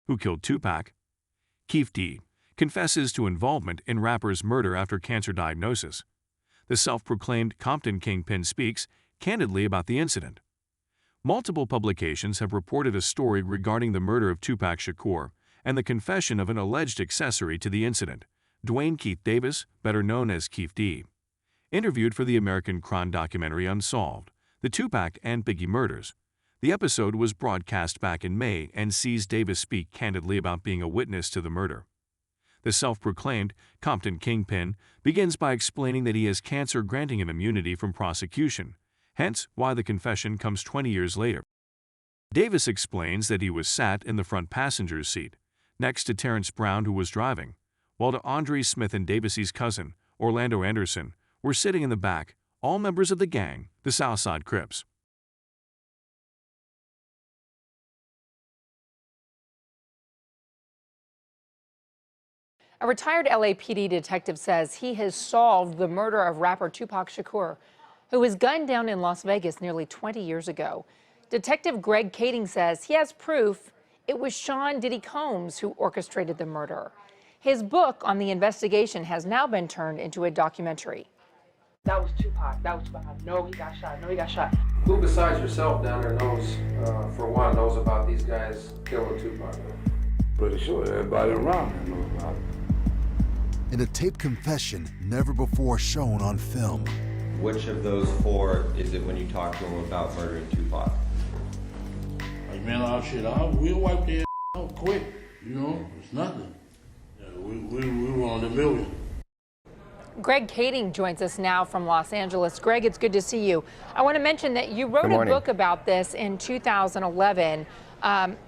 Who Killed Tupac? Keefe D confesses to involvement in rapper's murder after cancer diagnosis. The self-proclaimed Compton Kingpin speaks candidly about the incident. Multiple publications have reported a story regarding the murder of Tupac Shakur and the confession of an alleged accessory to the incident, Dwayne Keith Davis, better known as Keefe D. Interviewed for the American crime documentary Unsolved, The Tupac and Biggie Murders. The episode was broadcast back in May and sees Davis speak candidly about being a witness to the murder. The self-proclaimed Compton Kingpin begins by explaining that he has cancer granting him immunity from prosecution, hence why the confession comes 20 years later. Davis explains that he was sat in the front passenger's seat, next to Terrence Brown, who was driving, while DeAndre Smith and Davis's cousin, Orlando Anderson, were sitting in the back, all members of the gang, the Southside Crips. A retired LAPD detective says he has solved the murder of rapper Tupac Shakur, who was gunned down in Las Vegas nearly 20 years ago. Detective Greg Kading says he has proof it was Sean Diddy Combs who orchestrated the murder. His book on the investigation has now been turned into a documentary. That was Tupac. That was Tupac. No, he got shot. No, he got shot. Who besides yourself down there knows, for one, knows about these guys killing Tupac? Pretty sure everybody around here knows about it. In a taped confession never before shown on film. Which of those four is it when you talk to him about murdering Tupac? Like, man, we'll wipe their out quick, you know, it's nothing. Yeah, we were on the million. Greg Kading joins us now from Los Angeles. Greg, it's good to see you. I want to mention that you wrote a book about this in 2011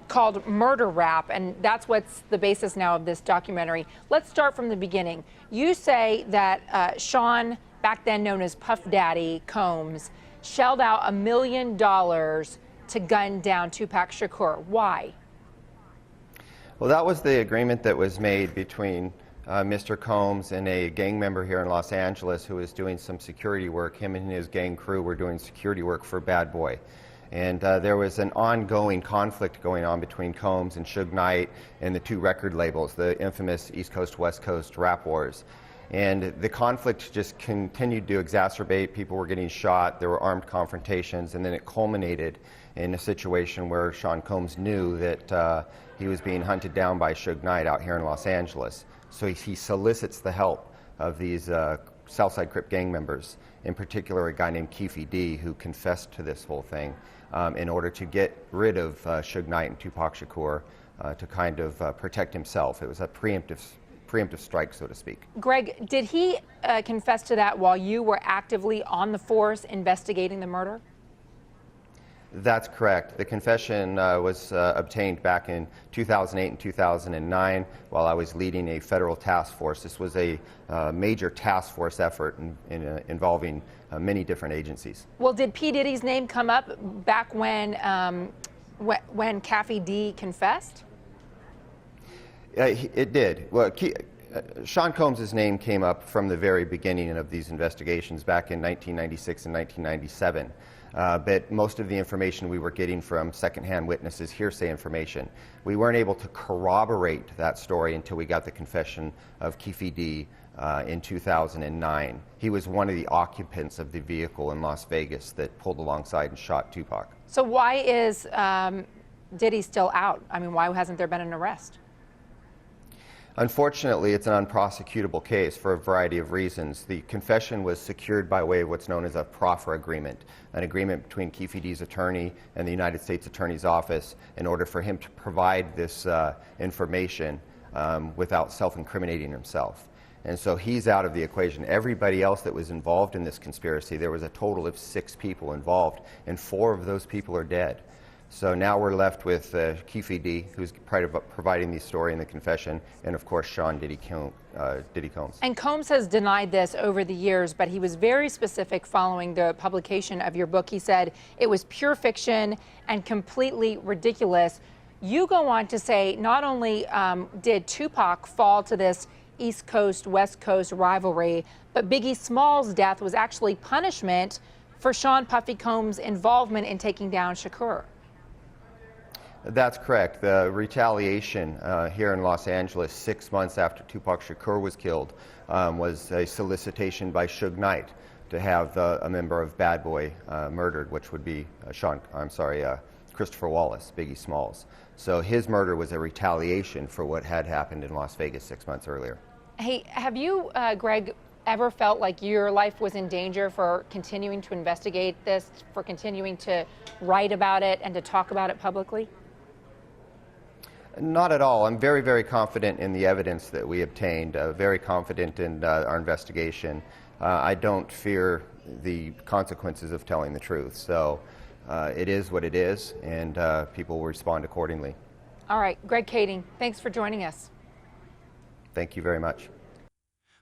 called Murder Rap, and that's what's the basis now of this documentary. Let's start from the beginning. You say that Sean, back then known as Puff Daddy Combs, shelled out $1 million to gun down Tupac Shakur. Why? Well, that was the agreement that was made between Mr. Combs and a gang member here in Los Angeles who was doing some security work. Him and his gang crew were doing security work for Bad Boy. And there was an ongoing conflict going on between Combs and Suge Knight and the two record labels, the infamous East Coast, West Coast rap wars. And the conflict just continued to exacerbate. People were getting shot, there were armed confrontations, and then it culminated in a situation where Sean Combs knew that he was being hunted down by Suge Knight out here in Los Angeles. So he solicits the help of these Southside Crip gang members, in particular a guy named Keefe D, who confessed to this whole thing in order to get rid of Suge Knight and Tupac Shakur to kind of protect himself. It was a preemptive strike, so to speak. Greg, did he confess to that while you were actively on the force investigating the murder? That's correct. The confession was obtained back in 2008 and 2009 while I was leading a federal task force. This was a major task force effort involving many different agencies. Well, did P. Diddy's name come up back when Keefe D confessed? It did. Well, Sean Combs' name came up from the very beginning of these investigations back in 1996 and 1997. But most of the information we were getting from secondhand witnesses, hearsay information. We weren't able to corroborate that story until we got the confession of Keefe D in 2009. He was one of the occupants of the vehicle in Las Vegas that pulled alongside and shot Tupac. So why is Diddy still out? I mean, why hasn't there been an arrest? Unfortunately, it's an unprosecutable case for a variety of reasons. The confession was secured by way of what's known as a proffer agreement, an agreement between Keefe D's attorney and the United States Attorney's Office in order for him to provide this information without self-incriminating himself. And so he's out of the equation. Everybody else that was involved in this conspiracy, there was a total of 6 people involved, and 4 of those people are dead. So now we're left with Keefe D, who's providing the story and the confession, and of course Sean Diddy Combs. And Combs has denied this over the years, but he was very specific following the publication of your book. He said it was pure fiction and completely ridiculous. You go on to say not only did Tupac fall to this East Coast, West Coast rivalry, but Biggie Small's death was actually punishment for Sean Puffy Combs' involvement in taking down Shakur. That's correct. The retaliation here in Los Angeles 6 months after Tupac Shakur was killed was a solicitation by Suge Knight to have a member of Bad Boy murdered, which would be Christopher Wallace, Biggie Smalls. So his murder was a retaliation for what had happened in Las Vegas 6 months earlier. Hey, have you, Greg, ever felt like your life was in danger for continuing to investigate this, for continuing to write about it and to talk about it publicly? Not at all. I'm very, very confident in the evidence that we obtained, very confident in our investigation. I don't fear the consequences of telling the truth. So it is what it is, and people will respond accordingly. All right, Greg Kading, thanks for joining us. Thank you very much.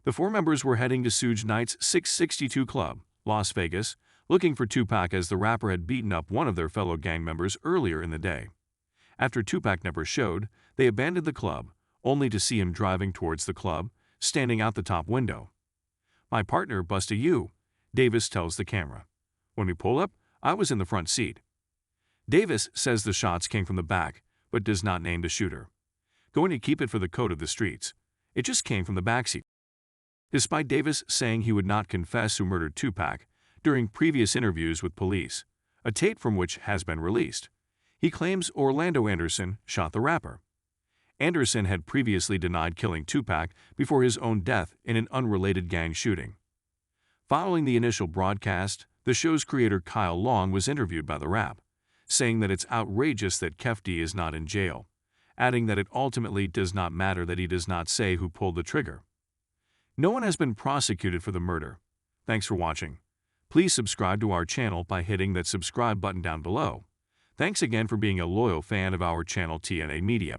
The four members were heading to Suge Knight's 662 Club, Las Vegas, looking for Tupac as the rapper had beaten up one of their fellow gang members earlier in the day. After Tupac never showed, they abandoned the club, only to see him driving towards the club, standing out the top window. "My partner busted you," Davis tells the camera. "When we pull up, I was in the front seat." Davis says the shots came from the back, but does not name the shooter. Going to keep it for the code of the streets. It just came from the backseat. Despite Davis saying he would not confess who murdered Tupac during previous interviews with police, a tape from which has been released, he claims Orlando Anderson shot the rapper. Anderson had previously denied killing Tupac before his own death in an unrelated gang shooting. Following the initial broadcast, the show's creator Kyle Long was interviewed by the Rap, saying that it's outrageous that Keefe D is not in jail, adding that it ultimately does not matter that he does not say who pulled the trigger. No one has been prosecuted for the murder. Thanks for watching. Please subscribe to our channel by hitting that subscribe button down below. Thanks again for being a loyal fan of our channel TNA Media.